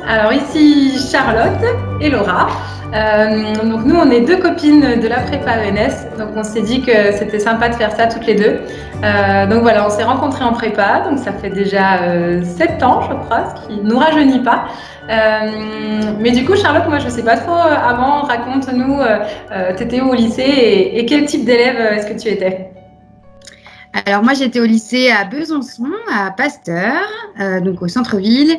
Alors ici Charlotte et Laura. Donc nous on est deux copines de la prépa ENS, donc on s'est dit que c'était sympa de faire ça toutes les deux. Donc voilà, on s'est rencontrées en prépa, donc ça fait déjà 7 ans je crois, ce qui nous rajeunit pas. Mais du coup Charlotte, moi je sais pas trop, avant raconte-nous, t'étais où au lycée et quel type d'élève est-ce que tu étais? Alors moi j'étais au lycée à Besançon, à Pasteur, donc au centre-ville,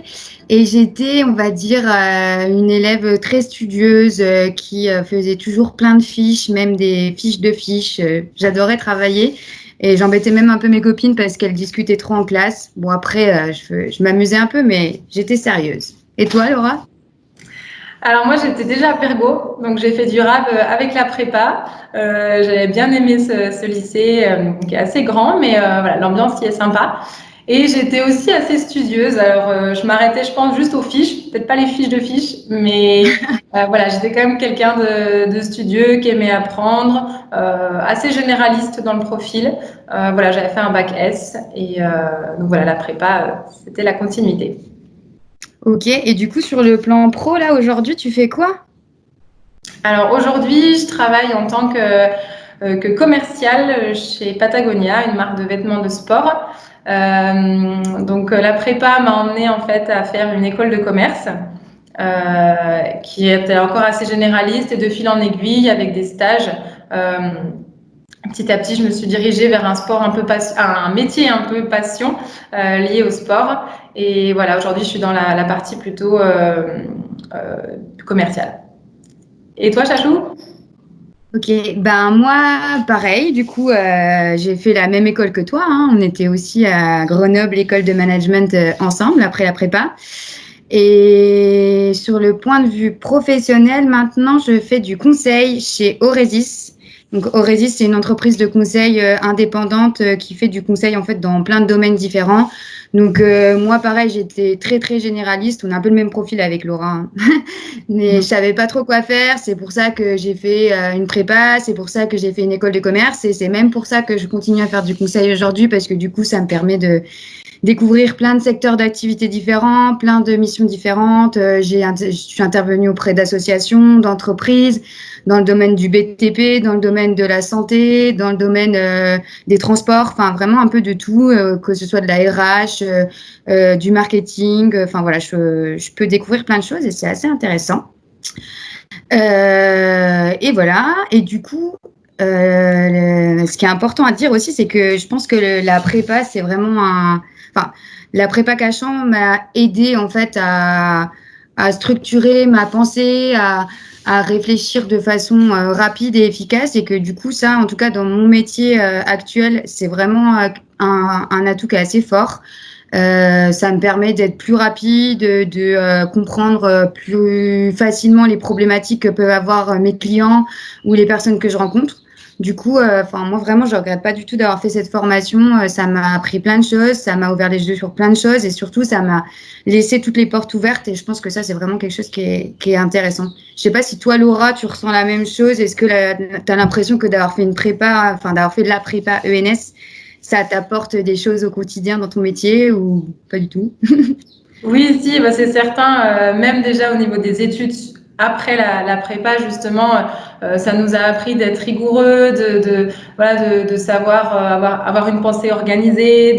et j'étais, on va dire, une élève très studieuse qui faisait toujours plein de fiches, même des fiches de fiches. J'adorais travailler et j'embêtais même un peu mes copines parce qu'elles discutaient trop en classe. Bon après, je m'amusais un peu, mais j'étais sérieuse. Et toi, Laura? Alors moi j'étais déjà à Pergo, donc j'ai fait du rap avec la prépa. J'avais bien aimé ce lycée qui est assez grand, mais voilà, l'ambiance y est sympa. Et j'étais aussi assez studieuse. Alors je m'arrêtais, je pense, juste aux fiches, peut-être pas les fiches de fiches, mais voilà, j'étais quand même quelqu'un de studieux qui aimait apprendre, assez généraliste dans le profil. Voilà, j'avais fait un bac S et donc voilà, la prépa, c'était la continuité. Ok, et du coup sur le plan pro, là, aujourd'hui, tu fais quoi? Alors aujourd'hui, je travaille en tant que commerciale chez Patagonia, une marque de vêtements de sport. La prépa m'a emmenée en fait à faire une école de commerce qui était encore assez généraliste et de fil en aiguille avec des stages. Euh, Petit à petit, je me suis dirigée vers un métier un peu passion lié au sport. Et voilà, aujourd'hui, je suis dans la partie plutôt euh, commerciale. Et toi, Chachou? Ok, ben moi, pareil, du coup, j'ai fait la même école que toi, hein. On était aussi à Grenoble, école de management ensemble après la prépa. Et sur le point de vue professionnel, maintenant, je fais du conseil chez Oresis. Donc, Oresis, c'est une entreprise de conseil indépendante qui fait du conseil en fait dans plein de domaines différents. Donc, moi, pareil, j'étais très, très généraliste. On a un peu le même profil avec Laura, hein. Mais je savais pas trop quoi faire. C'est pour ça que j'ai fait une prépa. C'est pour ça que j'ai fait une école de commerce. Et c'est même pour ça que je continue à faire du conseil aujourd'hui parce que du coup, ça me permet de découvrir plein de secteurs d'activités différents, plein de missions différentes. Je suis intervenue auprès d'associations, d'entreprises, dans le domaine du BTP, dans le domaine de la santé, dans le domaine des transports, enfin vraiment un peu de tout, que ce soit de la RH, du marketing. Enfin voilà, je peux découvrir plein de choses et c'est assez intéressant. Et voilà. Et du coup, ce qui est important à dire aussi, c'est que je pense que la prépa, c'est vraiment enfin, la prépa Cachan m'a aidé en fait à structurer ma pensée, à réfléchir de façon rapide et efficace, et que du coup, ça, en tout cas, dans mon métier actuel, c'est vraiment un atout qui est assez fort. Ça me permet d'être plus rapide, de comprendre plus facilement les problématiques que peuvent avoir mes clients ou les personnes que je rencontre. Du coup, moi vraiment, je regrette pas du tout d'avoir fait cette formation. Ça m'a appris plein de choses, ça m'a ouvert les yeux sur plein de choses et surtout, ça m'a laissé toutes les portes ouvertes. Et je pense que ça, c'est vraiment quelque chose qui est intéressant. Je sais pas si toi, Laura, tu ressens la même chose. Est-ce que tu as l'impression que d'avoir fait une prépa, enfin d'avoir fait de la prépa ENS, ça t'apporte des choses au quotidien dans ton métier ou pas du tout? Oui, si, bah, c'est certain, même déjà au niveau des études après la prépa, justement, ça nous a appris d'être rigoureux, voilà, de savoir avoir une pensée organisée.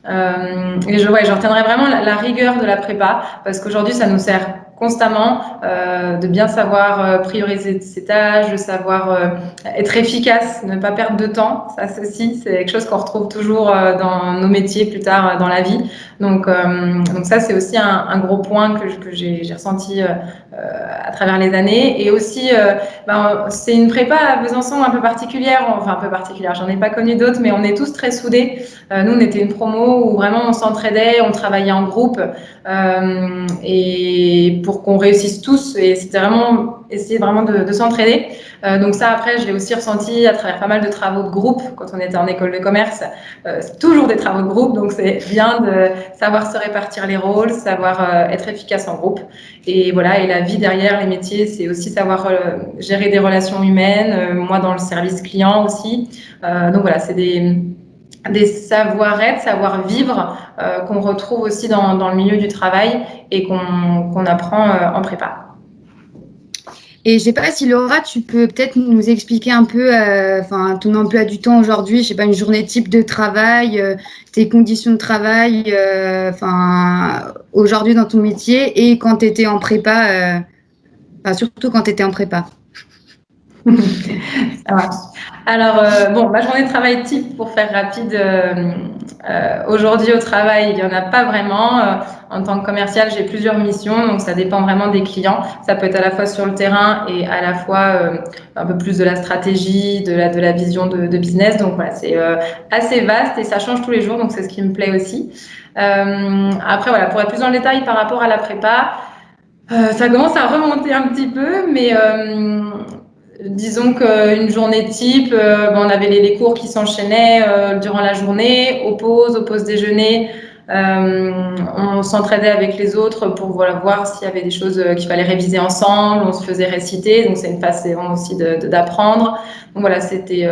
Ouais, je retiendrai vraiment la rigueur de la prépa, parce qu'aujourd'hui, ça nous sert constamment de bien savoir prioriser ses tâches, de savoir être efficace, ne pas perdre de temps. Ça, aussi, c'est quelque chose qu'on retrouve toujours dans nos métiers plus tard dans la vie. Donc ça, c'est aussi un gros point que j'ai ressenti à travers les années. Et aussi, c'est une prépa à Besançon un peu particulière, enfin un peu particulière, j'en ai pas connu d'autres, mais on est tous très soudés. Nous, on était une promo où vraiment on s'entraidait, on travaillait en groupe et pour qu'on réussisse tous. Et c'était vraiment essayer vraiment de s'entraider. Donc ça, après, je l'ai aussi ressenti à travers pas mal de travaux de groupe quand on était en école de commerce. C'est toujours des travaux de groupe, donc c'est bien de savoir se répartir les rôles, savoir être efficace en groupe. Et voilà, et la vie derrière les métiers, c'est aussi savoir gérer des relations humaines, moi dans le service client aussi. Donc voilà, des savoir-être, savoir-vivre qu'on retrouve aussi dans le milieu du travail et qu'on apprend en prépa. Et je sais pas si Laura, tu peux peut-être nous expliquer un peu ton emploi du temps aujourd'hui, je sais pas, une journée type de travail, tes conditions de travail aujourd'hui dans ton métier et quand tu étais en prépa, surtout quand tu étais en prépa. Ça marche. Alors, ma journée de travail type, pour faire rapide, aujourd'hui au travail, il n'y en a pas vraiment. En tant que commercial, j'ai plusieurs missions, donc ça dépend vraiment des clients. Ça peut être à la fois sur le terrain et à la fois un peu plus de la stratégie, de la vision de business. Donc voilà, c'est assez vaste et ça change tous les jours, donc c'est ce qui me plaît aussi. Après, voilà, pour être plus dans le détail par rapport à la prépa, ça commence à remonter un petit peu, mais disons qu'une journée type, on avait les cours qui s'enchaînaient durant la journée, aux pauses déjeuner. On s'entraidait avec les autres pour voir s'il y avait des choses qu'il fallait réviser ensemble. On se faisait réciter, donc c'est une façon aussi d'apprendre. Donc voilà, c'était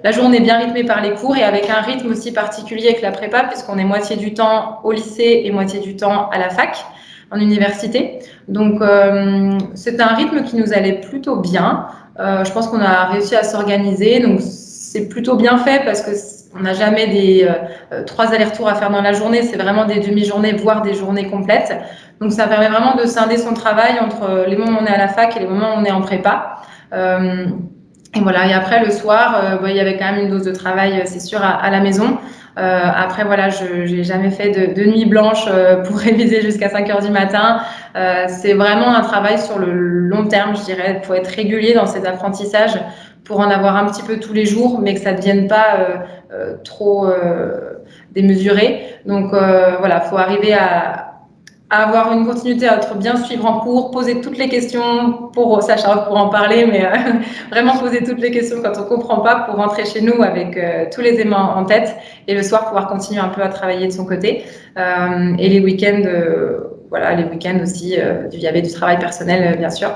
la journée bien rythmée par les cours et avec un rythme aussi particulier avec la prépa, puisqu'on est moitié du temps au lycée et moitié du temps à la fac, en université. Donc c'était un rythme qui nous allait plutôt bien. Je pense qu'on a réussi à s'organiser, donc c'est plutôt bien fait parce que on n'a jamais des 3 allers-retours à faire dans la journée, c'est vraiment des demi-journées, voire des journées complètes. Donc ça permet vraiment de scinder son travail entre les moments où on est à la fac et les moments où on est en prépa. Et voilà, et après le soir, il y avait quand même une dose de travail, c'est sûr, à la maison. Après, voilà, je n'ai jamais fait de nuit blanche pour réviser jusqu'à 5 heures du matin. C'est vraiment un travail sur le long terme, je dirais. Il faut être régulier dans cet apprentissage pour en avoir un petit peu tous les jours, mais que ça ne devienne pas trop démesuré. Donc voilà, il faut arriver à avoir une continuité, à être bien suivre en cours, poser toutes les questions pour Sacha pour en parler, mais vraiment poser toutes les questions quand on comprend pas pour rentrer chez nous avec tous les éléments en tête et le soir pouvoir continuer un peu à travailler de son côté. Et les week-ends, les week-ends aussi, il y avait du travail personnel, bien sûr.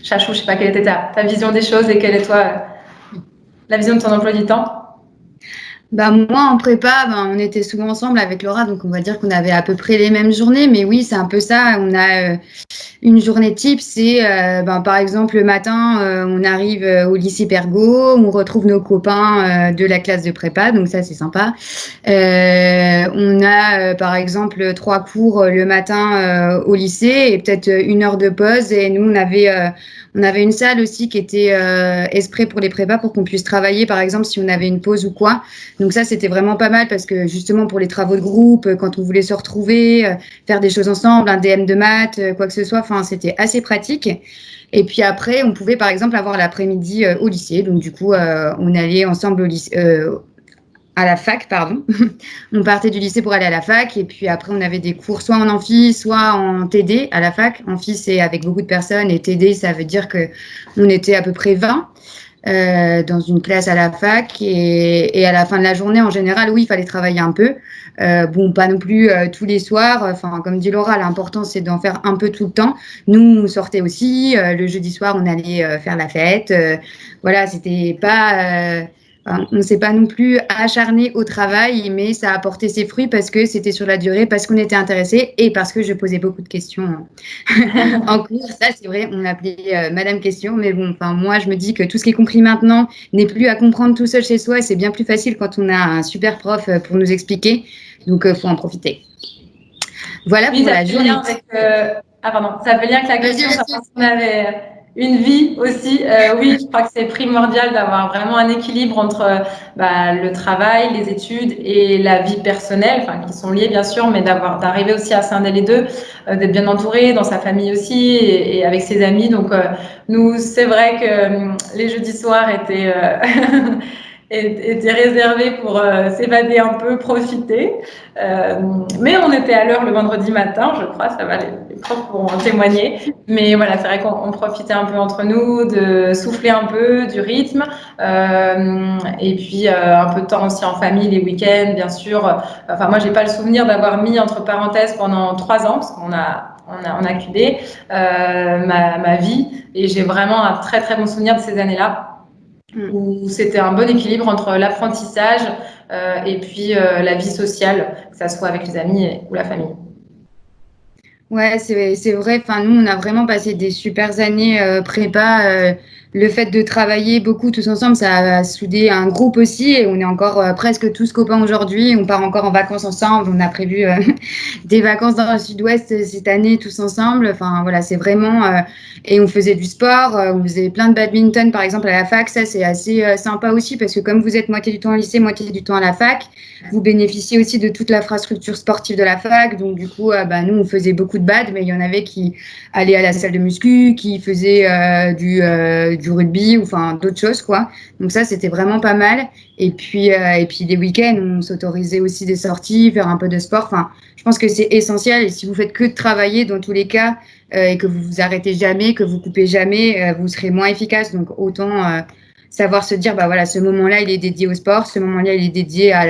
Chachou, je sais pas quelle était ta vision des choses et quelle est toi la vision de ton emploi du temps. Moi, en prépa, on était souvent ensemble avec Laura, donc on va dire qu'on avait à peu près les mêmes journées. Mais oui, c'est un peu ça. On a une journée type, c'est par exemple le matin, on arrive au lycée Pergaud, on retrouve nos copains de la classe de prépa, donc ça c'est sympa. On a par exemple 3 cours le matin au lycée et peut-être 1 heure de pause. Et nous, on avait une salle aussi qui était exprès pour les prépas pour qu'on puisse travailler, par exemple, si on avait une pause ou quoi. Donc ça, c'était vraiment pas mal parce que justement pour les travaux de groupe, quand on voulait se retrouver, faire des choses ensemble, un DM de maths, quoi que ce soit, c'était assez pratique. Et puis après, on pouvait par exemple avoir l'après-midi au lycée. Donc du coup, on allait ensemble au lycée, à la fac, pardon. On partait du lycée pour aller à la fac. Et puis après, on avait des cours soit en amphi, soit en TD à la fac. Amphi, c'est avec beaucoup de personnes. Et TD, ça veut dire qu'on était à peu près 20 dans une classe à la fac. Et à la fin de la journée, en général, oui, il fallait travailler un peu. Pas non plus tous les soirs. Enfin, comme dit Laura, l'important, c'est d'en faire un peu tout le temps. Nous, on sortait aussi. Le jeudi soir, on allait faire la fête. Voilà, c'était pas... on ne s'est pas non plus acharné au travail, mais ça a apporté ses fruits parce que c'était sur la durée, parce qu'on était intéressés et parce que je posais beaucoup de questions en cours. Ça, c'est vrai, on l'appelait Madame Question, mais bon, moi, je me dis que tout ce qui est compris maintenant n'est plus à comprendre tout seul chez soi et c'est bien plus facile quand on a un super prof pour nous expliquer. Donc, il faut en profiter. Voilà Oui, pour la journée. Ça fait lien avec la question, savoir si on avait une vie aussi. Oui, je crois que c'est primordial d'avoir vraiment un équilibre entre le travail, les études et la vie personnelle, qui sont liées bien sûr, mais d'arriver aussi à scinder les deux, d'être bien entouré dans sa famille aussi et avec ses amis. Donc nous, c'est vrai que les jeudis soirs étaient était réservé pour s'évader un peu, profiter. Mais on était à l'heure le vendredi matin, je crois, ça va, les profs pourront en témoigner. Mais voilà, c'est vrai qu'on profitait un peu entre nous, de souffler un peu du rythme. Et puis un peu de temps aussi en famille, les week-ends, bien sûr. Enfin, moi, j'ai pas le souvenir d'avoir mis entre parenthèses pendant 3 ans, parce qu'on a cubé ma vie. Et j'ai vraiment un très, très bon souvenir de ces années-là. où c'était un bon équilibre entre l'apprentissage et puis la vie sociale, que ça soit avec les amis ou la famille. Ouais, c'est vrai. Enfin, nous, on a vraiment passé des super années prépa. Le fait de travailler beaucoup tous ensemble, ça a soudé un groupe aussi. Et on est encore presque tous copains aujourd'hui. On part encore en vacances ensemble. On a prévu des vacances dans le sud-ouest cette année tous ensemble. Enfin, voilà, c'est vraiment. Et on faisait du sport. On faisait plein de badminton, par exemple, à la fac. Ça, c'est assez sympa aussi parce que comme vous êtes moitié du temps au lycée, moitié du temps à la fac, vous bénéficiez aussi de toute l'infrastructure sportive de la fac. Donc, du coup, bah, nous, on faisait beaucoup de bad, mais il y en avait qui allaient à la salle de muscu, qui faisaient du rugby ou enfin d'autres choses, quoi. Donc, ça, c'était vraiment pas mal. Et puis les week-ends, on s'autorisait aussi des sorties, faire un peu de sport. Enfin, je pense que c'est essentiel. Et si vous faites que de travailler, dans tous les cas, et que vous vous arrêtez jamais, que vous coupez jamais, vous serez moins efficace. Donc, autant savoir se dire, bah voilà, ce moment-là, il est dédié au sport, ce moment-là, il est dédié à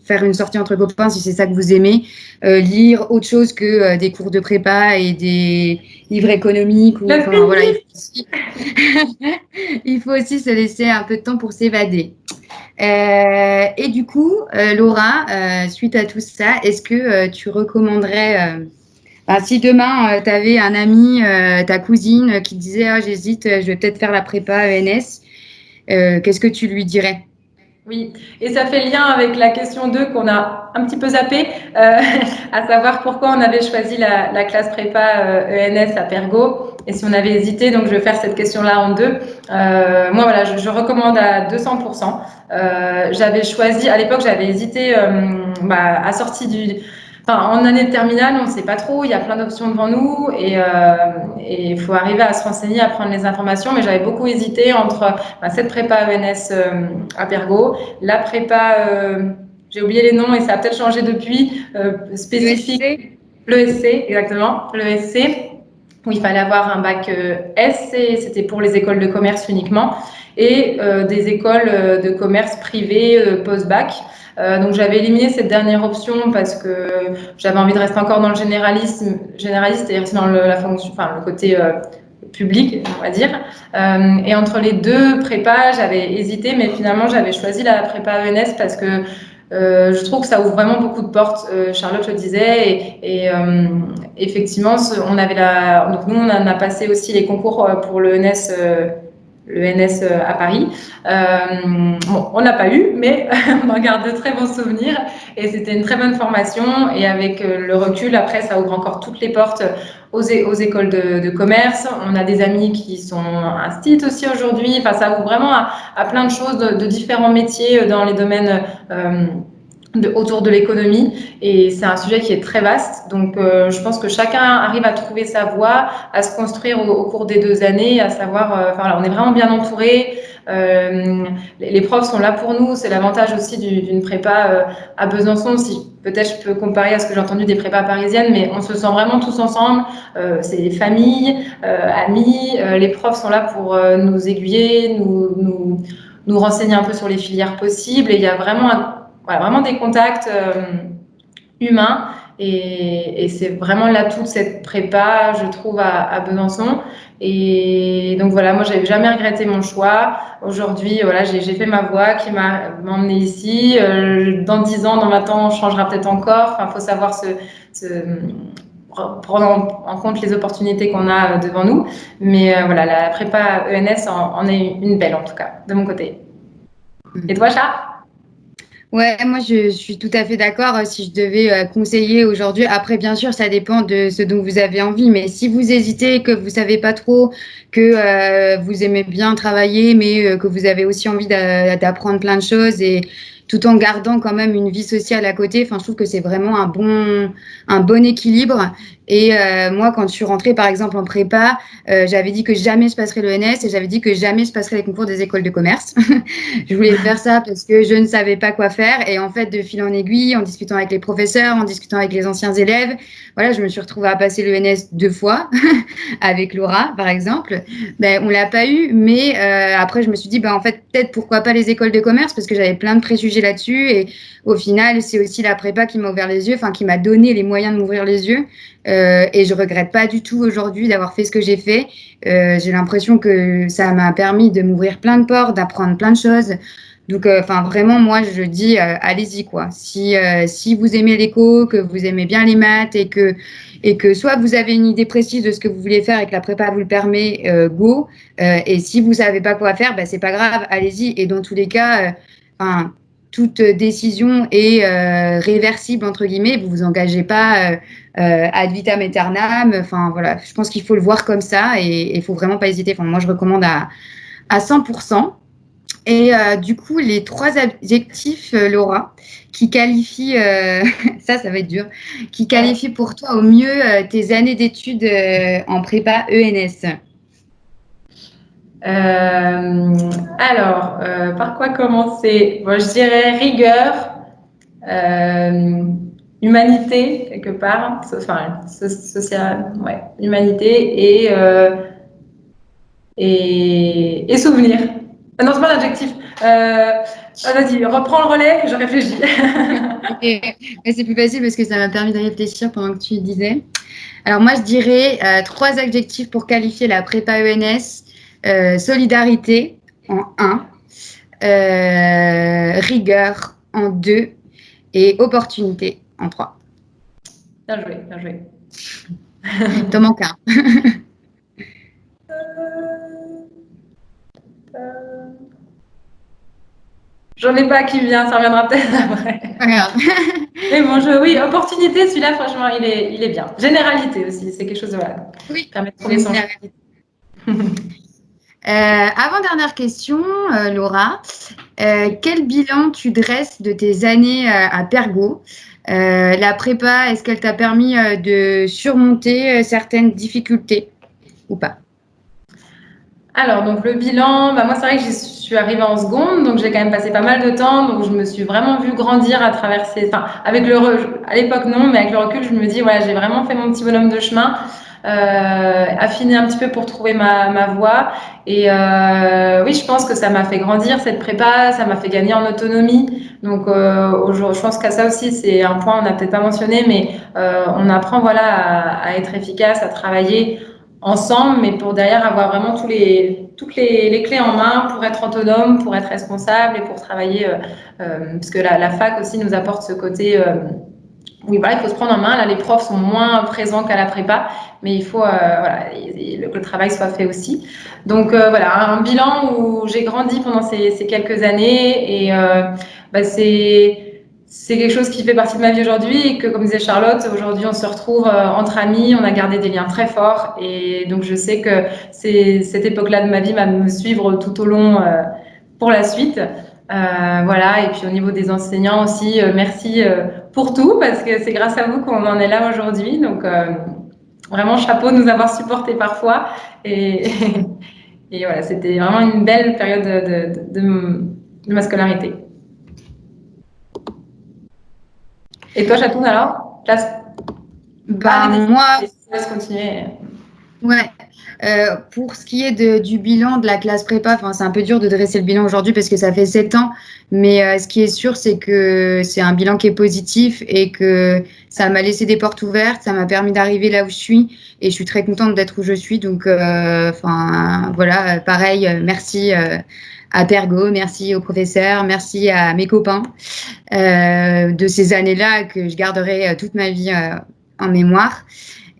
faire une sortie entre copains si c'est ça que vous aimez, lire autre chose que des cours de prépa et des livres économiques. Ou, La enfin, voilà, famille. il faut aussi se laisser un peu de temps pour s'évader. Et du coup, Laura, suite à tout ça, est-ce que tu recommanderais, si demain, tu avais un ami, ta cousine, qui disait, ah, j'hésite, je vais peut-être faire la prépa ENS, qu'est-ce que tu lui dirais? Oui, et ça fait lien avec la question 2 qu'on a un petit peu zappé, à savoir pourquoi on avait choisi la classe prépa ENS à Pergo et si on avait hésité. Donc, je vais faire cette question-là en deux. Moi, voilà, je recommande à 200%. J'avais choisi, à l'époque, j'avais hésité à sortie du. Enfin, en année de terminale, on ne sait pas trop, il y a plein d'options devant nous et il faut arriver à se renseigner, à prendre les informations. Mais j'avais beaucoup hésité entre cette prépa ENS à Pergo, la prépa, j'ai oublié les noms et ça a peut-être changé depuis, spécifique, ESC? l'ESC, exactement, l'ESC, où il fallait avoir un bac S, c'était pour les écoles de commerce uniquement, et des écoles de commerce privées post-bac. Donc j'avais éliminé cette dernière option parce que j'avais envie de rester encore dans le généraliste et rester dans la fonction, enfin le côté public, on va dire. Et entre les deux prépas, j'avais hésité, mais finalement j'avais choisi la prépa ENS parce que je trouve que ça ouvre vraiment beaucoup de portes. Charlotte le disait, effectivement, on avait donc nous on a passé aussi les concours pour le NS. Le NS à Paris. Bon, on n'a pas eu, mais on en garde de très bons souvenirs et c'était une très bonne formation. Et avec le recul, après, ça ouvre encore toutes les portes aux écoles de commerce. On a des amis qui sont instits aussi aujourd'hui. Enfin, ça ouvre vraiment à plein de choses, de différents métiers dans les domaines autour de l'économie. Et c'est un sujet qui est très vaste. Donc, je pense que chacun arrive à trouver sa voie, à se construire au cours des 2 années, à savoir, on est vraiment bien entouré. Les profs sont là pour nous. C'est l'avantage aussi d'une prépa à Besançon. Si peut-être je peux comparer à ce que j'ai entendu des prépas parisiennes, mais on se sent vraiment tous ensemble. C'est famille, amis. Les profs sont là pour nous aiguiller, nous renseigner un peu sur les filières possibles. Et il y a vraiment vraiment des contacts humains. Et c'est vraiment l'atout de cette prépa, je trouve, à Besançon. Et donc voilà, moi, j'avais jamais regretté mon choix. Aujourd'hui, voilà, j'ai fait ma voie qui m'a emmenée ici. Dans 10 ans, dans 20 ans, on changera peut-être encore. Enfin, faut savoir prendre en compte les opportunités qu'on a devant nous. Mais voilà, la prépa ENS en est une belle, en tout cas, de mon côté. Et toi, Chat? Ouais, moi je suis tout à fait d'accord. Si je devais conseiller aujourd'hui, après bien sûr ça dépend de ce dont vous avez envie, mais si vous hésitez, que vous savez pas trop, que vous aimez bien travailler, mais que vous avez aussi envie d'apprendre plein de choses et tout en gardant quand même une vie sociale à côté, enfin je trouve que c'est vraiment un bon équilibre. Et moi quand je suis rentrée par exemple en prépa, j'avais dit que jamais je passerais le NS et j'avais dit que jamais je passerais les concours des écoles de commerce. Je voulais faire ça parce que je ne savais pas quoi faire. Et en fait, de fil en aiguille, en discutant avec les professeurs, en discutant avec les anciens élèves, voilà, je me suis retrouvée à passer l'ENS 2 fois, avec Laura, par exemple. Ben, on l'a pas eu, mais après, je me suis dit, ben, en fait, peut-être pourquoi pas les écoles de commerce, parce que j'avais plein de préjugés engagée là-dessus. Et au final, c'est aussi la prépa qui m'a ouvert les yeux, enfin qui m'a donné les moyens de m'ouvrir les yeux. Et je regrette pas du tout aujourd'hui d'avoir fait ce que j'ai fait. J'ai l'impression que ça m'a permis de m'ouvrir plein de portes, d'apprendre plein de choses. Donc, enfin, vraiment, moi, je dis, allez-y, quoi. Si vous aimez l'éco, que vous aimez bien les maths et que soit vous avez une idée précise de ce que vous voulez faire et que la prépa vous le permet, go. Et si vous savez pas quoi faire, bah, c'est pas grave, allez-y. Et dans tous les cas, enfin, toute décision est réversible, entre guillemets. Vous vous engagez pas ad vitam aeternam. Enfin, voilà, je pense qu'il faut le voir comme ça et il faut vraiment pas hésiter. Enfin, moi, je recommande à 100%. Et du coup, les 3 adjectifs, Laura, qui qualifient, ça va être dur, qui qualifient pour toi au mieux tes années d'études en prépa ENS. Alors, par quoi commencer? Bon, je dirais rigueur, humanité, quelque part, enfin, social, ouais, humanité et souvenir. Ah non, c'est pas l'adjectif. Vas-y, reprends le relais, je réfléchis. Okay. Mais c'est plus facile parce que ça m'a permis de réfléchir pendant que tu disais. Alors moi, je dirais 3 adjectifs pour qualifier la prépa ENS. Solidarité en 1, rigueur en 2 et opportunité en 3. Bien joué, bien joué. T'en manques un. J'en ai pas qui vient, ça reviendra peut-être après. Regarde. Mais bon, oui, opportunité, celui-là, franchement, il est bien. Généralité aussi, c'est quelque chose de voilà. Oui. Permet de trouver son Avant-dernière question, Laura. Quel bilan tu dresses de tes années à Pergo? La prépa, est-ce qu'elle t'a permis de surmonter certaines difficultés ou pas? Alors, donc le bilan, bah moi, c'est vrai que je suis arrivée en seconde, donc j'ai quand même passé pas mal de temps, donc je me suis vraiment vue grandir à travers ces. Enfin, à l'époque, non, mais avec le recul, je me dis, voilà, j'ai vraiment fait mon petit bonhomme de chemin, affiné un petit peu pour trouver ma voie. Et oui, je pense que ça m'a fait grandir cette prépa, ça m'a fait gagner en autonomie. Donc, aujourd'hui, je pense qu'à ça aussi, c'est un point, on n'a peut-être pas mentionné, mais on apprend voilà, à être efficace, à travailler ensemble, mais pour derrière avoir vraiment toutes les clés en main pour être autonome, pour être responsable et pour travailler, parce que la fac aussi nous apporte ce côté, oui, voilà, il faut se prendre en main. Là, les profs sont moins présents qu'à la prépa, mais il faut voilà, que le travail soit fait aussi. Donc voilà, un bilan où j'ai grandi pendant ces quelques années et bah, c'est quelque chose qui fait partie de ma vie aujourd'hui et que, comme disait Charlotte, aujourd'hui on se retrouve entre amis, on a gardé des liens très forts et donc je sais que cette époque-là de ma vie va me suivre tout au long pour la suite. Voilà, et puis au niveau des enseignants aussi, merci pour tout parce que c'est grâce à vous qu'on en est là aujourd'hui. Donc vraiment chapeau de nous avoir supportés parfois et, et voilà, c'était vraiment une belle période de ma scolarité. Et toi, Chatoun, alors classe... Bah, moi, laisse continuer. ouais. Pour ce qui est du bilan de la classe prépa, enfin, c'est un peu dur de dresser le bilan aujourd'hui parce que ça fait 7 ans, mais ce qui est sûr, c'est que c'est un bilan qui est positif et que ça m'a laissé des portes ouvertes, ça m'a permis d'arriver là où je suis et je suis très contente d'être où je suis. Donc, enfin, voilà, pareil, merci à Pergo, merci aux professeurs, merci à mes copains de ces années-là que je garderai toute ma vie en mémoire.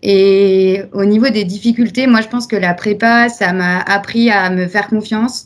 Et au niveau des difficultés, moi, je pense que la prépa, ça m'a appris à me faire confiance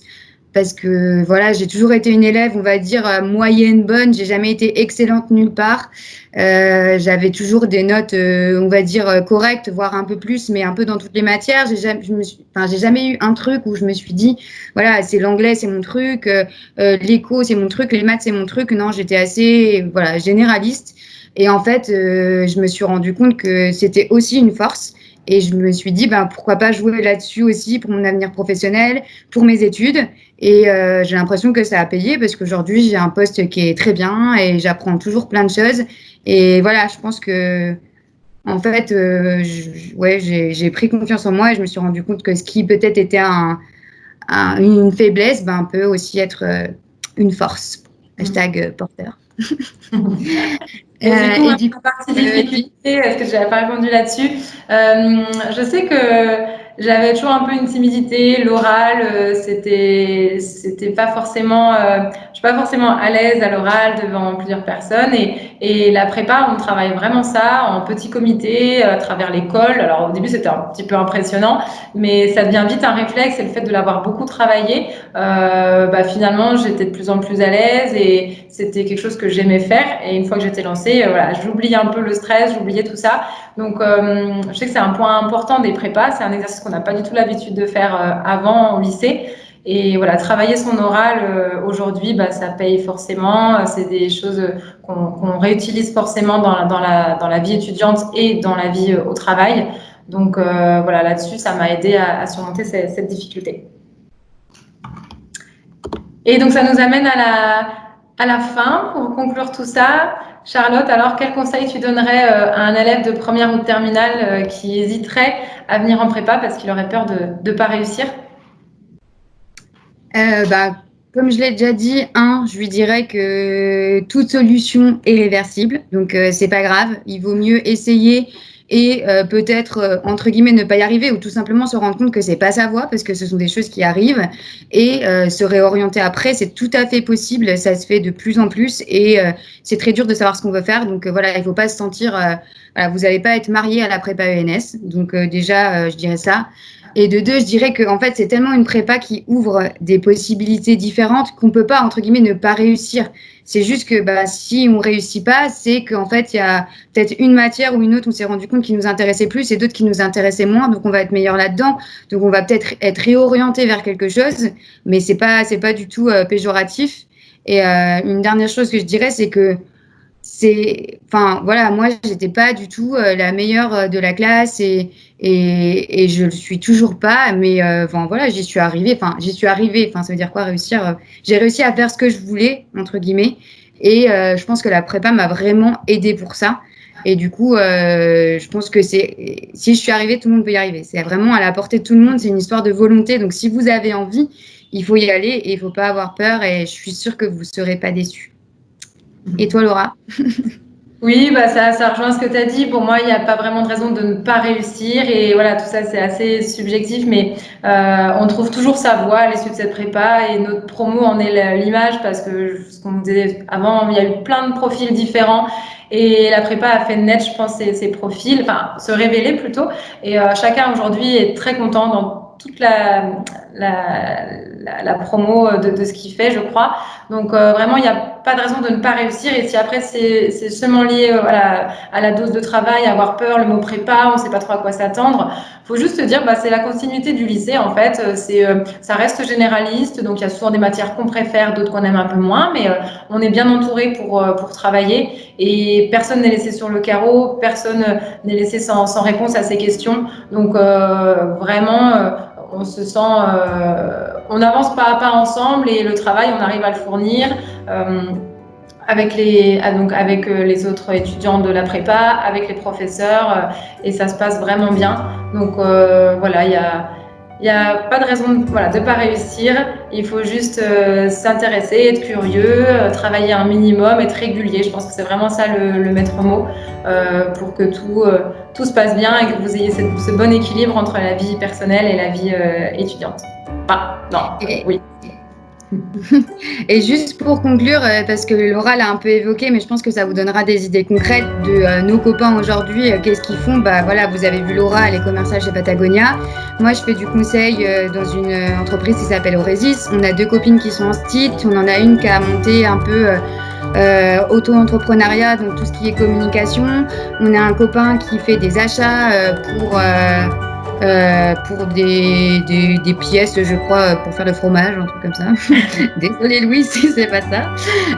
parce que voilà, j'ai toujours été une élève, on va dire, moyenne bonne. J'ai jamais été excellente nulle part. J'avais toujours des notes, on va dire, correctes, voire un peu plus, mais un peu dans toutes les matières. J'ai jamais eu un truc où je me suis dit, voilà, c'est l'anglais, c'est mon truc, l'éco, c'est mon truc, les maths, c'est mon truc. Non, j'étais assez, voilà, généraliste. Et en fait, je me suis rendu compte que c'était aussi une force. Et je me suis dit, ben, pourquoi pas jouer là-dessus aussi pour mon avenir professionnel, pour mes études. Et j'ai l'impression que ça a payé parce qu'aujourd'hui, j'ai un poste qui est très bien et j'apprends toujours plein de choses. Et voilà, je pense que, en fait, ouais, j'ai pris confiance en moi et je me suis rendu compte que ce qui peut-être était une faiblesse, ben, peut aussi être une force. Hashtag porteur. Et du coup, Et du coup, la partie difficulté, est-ce que je n'avais pas répondu là-dessus? Je sais que j'avais toujours un peu une timidité, l'oral, c'était pas forcément, je suis pas forcément à l'aise à l'oral devant plusieurs personnes et la prépa, on travaille vraiment ça en petit comité à travers l'école. Alors au début, c'était un petit peu impressionnant, mais ça devient vite un réflexe et le fait de l'avoir beaucoup travaillé, finalement, j'étais de plus en plus à l'aise et c'était quelque chose que j'aimais faire. Et une fois que j'étais lancée, voilà, j'oubliais un peu le stress, j'oubliais tout ça. Donc, je sais que c'est un point important des prépas. C'est un exercice qu'on n'a pas du tout l'habitude de faire avant au lycée. Et voilà, travailler son oral aujourd'hui, ça paye forcément. C'est des choses qu'on réutilise forcément dans la vie étudiante et dans la vie au travail. Donc voilà, là-dessus, ça m'a aidé à surmonter cette difficulté. Et donc, ça nous amène à la fin pour conclure tout ça. Charlotte, alors, quel conseil tu donnerais à un élève de première ou de terminale qui hésiterait à venir en prépa parce qu'il aurait peur de ne pas réussir? Comme je l'ai déjà dit, je lui dirais que toute solution est réversible, donc c'est pas grave, il vaut mieux essayer et peut-être entre guillemets ne pas y arriver ou tout simplement se rendre compte que c'est pas sa voie parce que ce sont des choses qui arrivent et se réorienter après, c'est tout à fait possible, ça se fait de plus en plus et c'est très dur de savoir ce qu'on veut faire, donc voilà, il faut pas se sentir, voilà, vous n'allez pas être marié à la prépa ENS, donc déjà je dirais ça. Et de deux, je dirais que en fait, c'est tellement une prépa qui ouvre des possibilités différentes qu'on peut pas, entre guillemets, ne pas réussir. C'est juste que si on réussit pas, c'est qu'en fait, il y a peut-être une matière ou une autre, on s'est rendu compte qui nous intéressait plus et d'autres qui nous intéressaient moins, donc on va être meilleur là-dedans. Donc on va peut-être être réorienté vers quelque chose, mais c'est pas du tout péjoratif. Et une dernière chose que je dirais, c'est que voilà, moi, j'étais pas du tout la meilleure de la classe et je le suis toujours pas, mais voilà, j'y suis arrivée. Ça veut dire quoi réussir? J'ai réussi à faire ce que je voulais, entre guillemets, et je pense que la prépa m'a vraiment aidée pour ça. Et du coup, je pense que si je suis arrivée, tout le monde peut y arriver. C'est vraiment à la portée de tout le monde, c'est une histoire de volonté. Donc, si vous avez envie, il faut y aller et il faut pas avoir peur. Et je suis sûre que vous serez pas déçus. Et toi, Laura? Oui, ça rejoint ce que tu as dit. Pour moi, il n'y a pas vraiment de raison de ne pas réussir. Et voilà, tout ça, c'est assez subjectif, mais on trouve toujours sa voie à l'issue de cette prépa. Et notre promo en est l'image parce que, ce qu'on disait avant, il y a eu plein de profils différents. Et la prépa a fait naître, je pense, ses profils, enfin, se révéler plutôt. Et chacun aujourd'hui est très content dans toute la promo de ce qu'il fait, je crois. Donc vraiment, il n'y a pas de raison de ne pas réussir. Et si après, c'est seulement lié à la dose de travail, à avoir peur, le mot prépa, on ne sait pas trop à quoi s'attendre, il faut juste se dire, c'est la continuité du lycée, en fait. Ça reste généraliste, donc il y a souvent des matières qu'on préfère, d'autres qu'on aime un peu moins, mais on est bien entouré pour travailler. Et personne n'est laissé sur le carreau, personne n'est laissé sans réponse à ces questions. Donc vraiment, on se sent, on avance pas à pas ensemble et le travail, on arrive à le fournir avec les autres étudiants de la prépa, avec les professeurs, et ça se passe vraiment bien. Donc voilà, il y a pas de raison de pas réussir. Il faut juste s'intéresser, être curieux, travailler un minimum, être régulier. Je pense que c'est vraiment ça le maître mot pour que tout se passe bien et que vous ayez ce bon équilibre entre la vie personnelle et la vie étudiante. Oui. Et juste pour conclure, parce que Laura l'a un peu évoqué, mais je pense que ça vous donnera des idées concrètes de nos copains aujourd'hui, qu'est-ce qu'ils font. Voilà, vous avez vu Laura, elle est commerciale chez Patagonia. Moi, je fais du conseil dans une entreprise qui s'appelle Oresis. On a 2 copines qui sont en site. On en a une qui a monté un peu auto-entrepreneuriat, donc tout ce qui est communication. On a un copain qui fait des achats pour des pièces, je crois, pour faire le fromage, un truc comme ça. Désolée Louise, si c'est pas ça.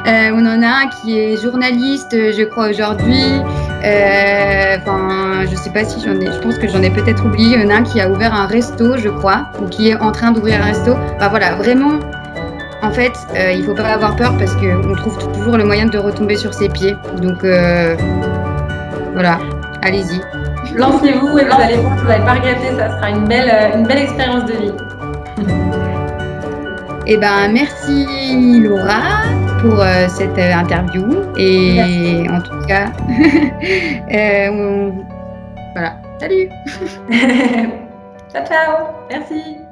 On en a un qui est journaliste, je crois, aujourd'hui. Je sais pas si je pense que j'en ai peut-être oublié. Il y en a un qui a ouvert un resto, je crois, ou qui est en train d'ouvrir un resto. Voilà, vraiment, en fait, il faut pas avoir peur parce qu'on trouve toujours le moyen de retomber sur ses pieds. Donc, voilà, allez-y. Lancez-vous et vous allez voir, vous n'allez pas regretter, ça sera une belle expérience de vie. Eh ben, merci Laura pour cette interview. Merci. Et en tout cas, voilà. Salut! Ciao, ciao. Merci.